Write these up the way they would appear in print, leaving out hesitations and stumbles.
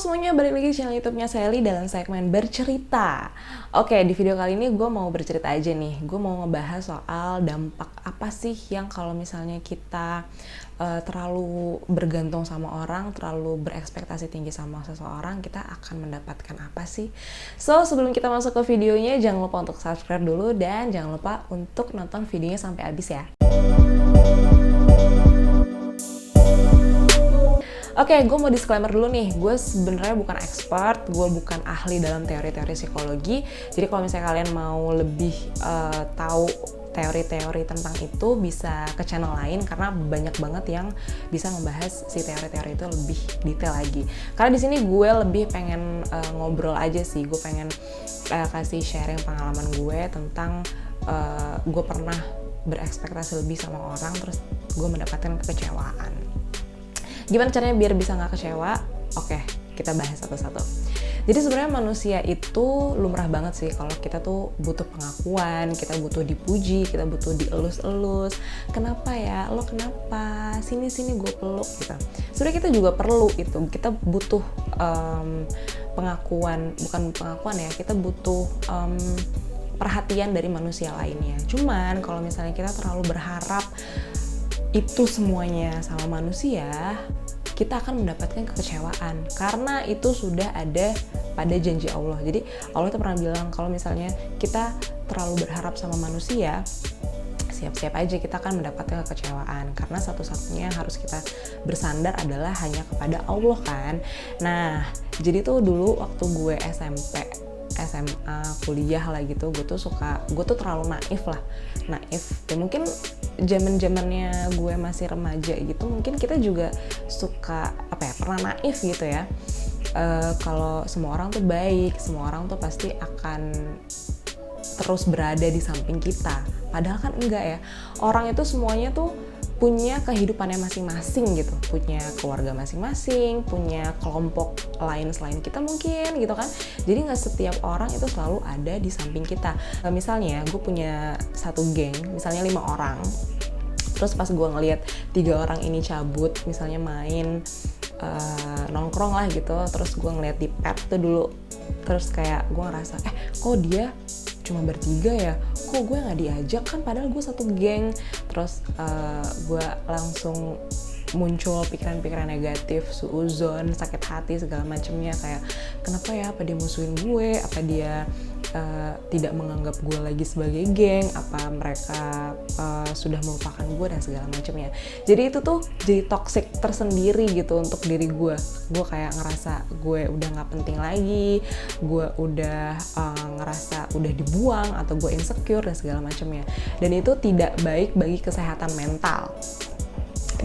semuanya, balik lagi di channel YouTube-nya Sally dalam segmen bercerita. Oke, di video kali ini gue mau bercerita aja nih. Gue mau ngebahas soal dampak apa sih yang kalau misalnya kita terlalu bergantung sama orang, terlalu berekspektasi tinggi sama seseorang, kita akan mendapatkan apa sih? So, sebelum kita masuk ke videonya, jangan lupa untuk subscribe dulu dan jangan lupa untuk nonton videonya sampai habis ya. Oke, gue mau disclaimer dulu nih, gue sebenarnya bukan expert, gue bukan ahli dalam teori-teori psikologi. Jadi kalau misalnya kalian mau lebih tahu teori-teori tentang itu, bisa ke channel lain karena banyak banget yang bisa membahas si teori-teori itu lebih detail lagi. Karena di sini gue lebih pengen ngobrol aja sih, gue pengen kasih sharing pengalaman gue tentang gue pernah berekspektasi lebih sama orang, terus gue mendapatkan kekecewaan. Gimana caranya biar bisa nggak kecewa? Oke, kita bahas satu-satu. Jadi sebenarnya manusia itu lumrah banget sih kalau kita tuh butuh pengakuan, kita butuh dipuji, kita butuh dielus-elus. Kenapa ya? Lo kenapa? Sini-sini gue peluk gitu. Sebenarnya kita juga perlu itu. Kita butuh pengakuan, bukan pengakuan ya. Kita butuh perhatian dari manusia lainnya. Cuman kalau misalnya kita terlalu berharap itu semuanya sama manusia, kita akan mendapatkan kekecewaan karena itu sudah ada pada janji Allah. Jadi Allah itu pernah bilang kalau misalnya kita terlalu berharap sama manusia, siap-siap aja kita akan mendapatkan kekecewaan karena satu-satunya yang harus kita bersandar adalah hanya kepada Allah kan. Nah, jadi tuh dulu waktu gue SMP, SMA, kuliah lah gitu, gue tuh terlalu naif. Ya mungkin zaman-zamannya gue masih remaja gitu, mungkin kita juga suka pernah naif gitu ya. Kalau semua orang tuh baik, semua orang tuh pasti akan terus berada di samping kita. Padahal kan enggak ya. Orang itu semuanya tuh punya kehidupannya masing-masing gitu, punya keluarga masing-masing, punya kelompok lain selain kita mungkin gitu kan. Jadi nggak setiap orang itu selalu ada di samping kita. Misalnya gue punya satu geng, misalnya 5 orang. Terus pas gue ngelihat 3 orang ini cabut, misalnya main nongkrong lah gitu, terus gue ngeliat di pet tuh dulu, terus kayak gue ngerasa kok dia cuma bertiga ya, kok gue nggak diajak, kan padahal gue satu geng. Terus gue langsung muncul pikiran-pikiran negatif, suuzon, sakit hati segala macemnya, kayak kenapa ya, apa dia musuhin gue, apa dia tidak menganggap gue lagi sebagai geng, apa mereka sudah melupakan gue dan segala macamnya. Jadi itu tuh jadi toxic tersendiri gitu untuk diri gue. Gue kayak ngerasa gue udah nggak penting lagi, gue udah ngerasa udah dibuang atau gue insecure dan segala macamnya. Dan itu tidak baik bagi kesehatan mental.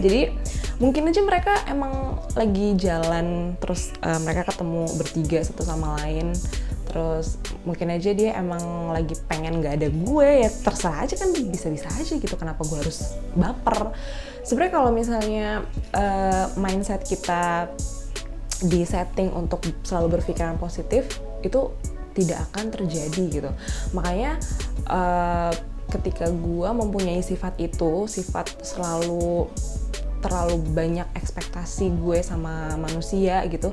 Jadi mungkin aja mereka emang lagi jalan, terus mereka ketemu bertiga satu sama lain, terus mungkin aja dia emang lagi pengen gak ada gue, ya terserah aja kan, bisa-bisa aja gitu, kenapa gue harus baper. Sebenarnya kalau misalnya mindset kita di setting untuk selalu berpikiran positif, itu tidak akan terjadi gitu. Makanya ketika gue mempunyai sifat itu, sifat terlalu banyak ekspektasi gue sama manusia gitu,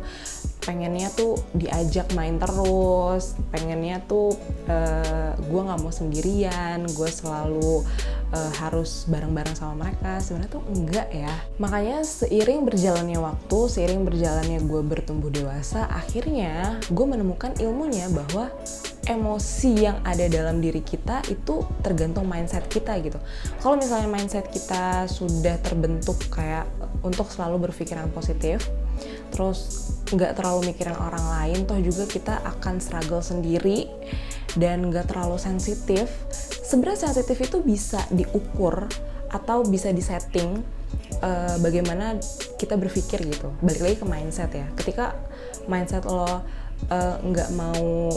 pengennya tuh diajak main terus, pengennya tuh gue nggak mau sendirian, gue selalu harus bareng-bareng sama mereka. Sebenarnya tuh enggak ya. Makanya seiring berjalannya waktu, seiring berjalannya gue bertumbuh dewasa, akhirnya gue menemukan ilmunya bahwa emosi yang ada dalam diri kita itu tergantung mindset kita gitu. Kalau misalnya mindset kita sudah terbentuk kayak untuk selalu berpikiran positif, terus nggak terlalu mikirin orang lain, toh juga kita akan struggle sendiri dan nggak terlalu sensitif. Sebenarnya sensitif itu bisa diukur atau bisa disetting bagaimana kita berpikir gitu. Balik lagi ke mindset ya. Ketika mindset lo nggak mau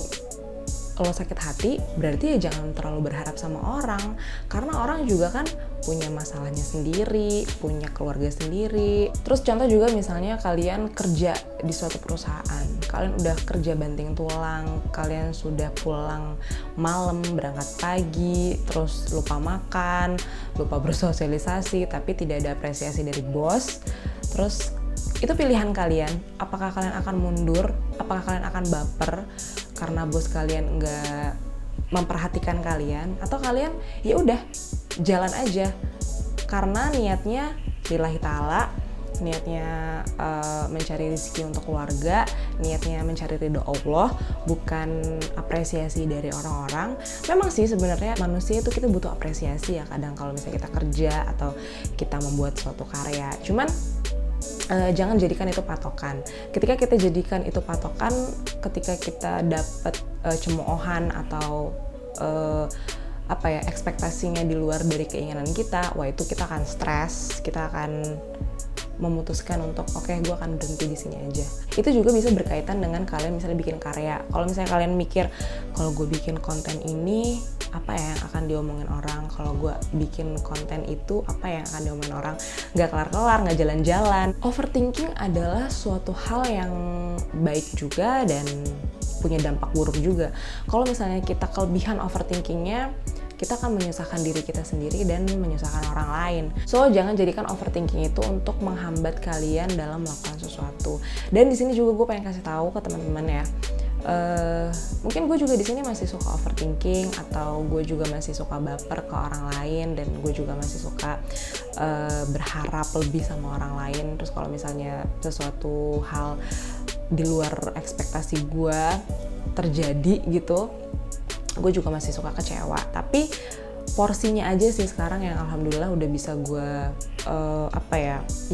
lo sakit hati, berarti ya jangan terlalu berharap sama orang, karena orang juga kan punya masalahnya sendiri, punya keluarga sendiri. Terus contoh juga misalnya kalian kerja di suatu perusahaan, kalian udah kerja banting tulang, kalian sudah pulang malam, berangkat pagi, terus lupa makan, lupa bersosialisasi, tapi tidak ada apresiasi dari bos. Terus Itu pilihan kalian, apakah kalian akan mundur, apakah kalian akan baper karena bos kalian nggak memperhatikan kalian, atau kalian ya udah jalan aja karena niatnya lillahi ta'ala, niatnya mencari rezeki untuk keluarga, niatnya mencari ridho Allah, bukan apresiasi dari orang-orang. Memang sih sebenarnya manusia itu kita butuh apresiasi ya kadang kalau misalnya kita kerja atau kita membuat suatu karya. Cuman jangan jadikan itu patokan. Ketika kita jadikan itu patokan, ketika kita dapat cemoohan atau ekspektasinya di luar dari keinginan kita, wah itu kita akan stres, kita akan memutuskan untuk oke, gue akan berhenti di sini aja. Itu juga bisa berkaitan dengan kalian misalnya bikin karya. Kalau misalnya kalian mikir kalau gue bikin konten ini apa ya yang akan diomongin orang, kalau gue bikin konten itu apa yang akan diomongin orang, nggak kelar-kelar, nggak jalan-jalan. Overthinking adalah suatu hal yang baik juga dan punya dampak buruk juga. Kalau misalnya kita kelebihan overthinkingnya, kita akan menyusahkan diri kita sendiri dan menyusahkan orang lain. So, jangan jadikan overthinking itu untuk menghambat kalian dalam melakukan sesuatu. Dan di sini juga gue pengen kasih tahu ke teman-teman ya. Mungkin gue juga di sini masih suka overthinking, atau gue juga masih suka baper ke orang lain, dan gue juga masih suka berharap lebih sama orang lain. Terus kalau misalnya sesuatu hal di luar ekspektasi gue terjadi gitu, gue juga masih suka kecewa. Tapi porsinya aja sih sekarang yang alhamdulillah udah bisa gue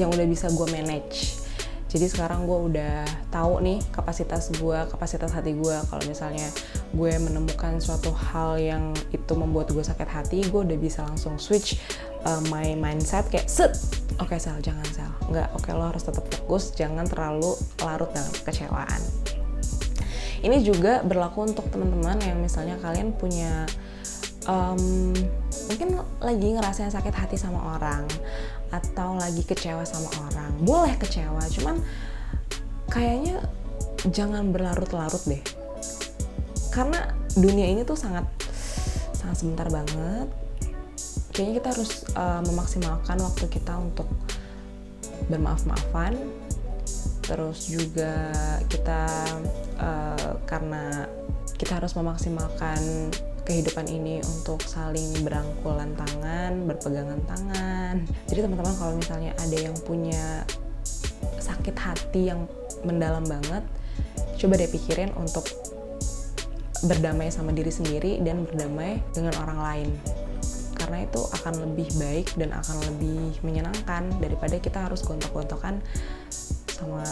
yang udah bisa gue manage. Jadi sekarang gue udah tahu nih kapasitas hati gue. Kalau misalnya gue menemukan suatu hal yang itu membuat gue sakit hati, gue udah bisa langsung switch my mindset kayak oke Sel, jangan Sel, nggak, oke lo harus tetap fokus, jangan terlalu larut dalam kekecewaan. Ini juga berlaku untuk teman-teman yang misalnya kalian punya mungkin lagi ngerasain sakit hati sama orang, atau lagi kecewa sama orang. Boleh kecewa, cuman kayaknya jangan berlarut-larut deh. Karena dunia ini tuh sangat sebentar banget. Kayaknya kita harus memaksimalkan waktu kita untuk bermaaf-maafan. Terus juga kita karena kita harus memaksimalkan kehidupan ini untuk saling berangkulan tangan, berpegangan tangan. Jadi teman-teman kalau misalnya ada yang punya sakit hati yang mendalam banget, coba deh pikirin untuk berdamai sama diri sendiri dan berdamai dengan orang lain. Karena itu akan lebih baik dan akan lebih menyenangkan daripada kita harus gontok-gontokan sama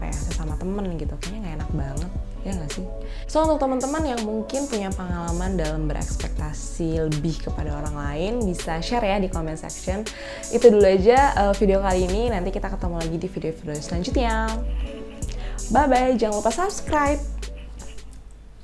sesama temen gitu. Kayaknya nggak enak banget, ya nggak sih? So, untuk teman-teman yang mungkin punya pengalaman dalam berekspektasi lebih kepada orang lain, bisa share ya di comment section. Itu dulu aja video kali ini. Nanti kita ketemu lagi di video-video selanjutnya. Bye-bye, jangan lupa subscribe.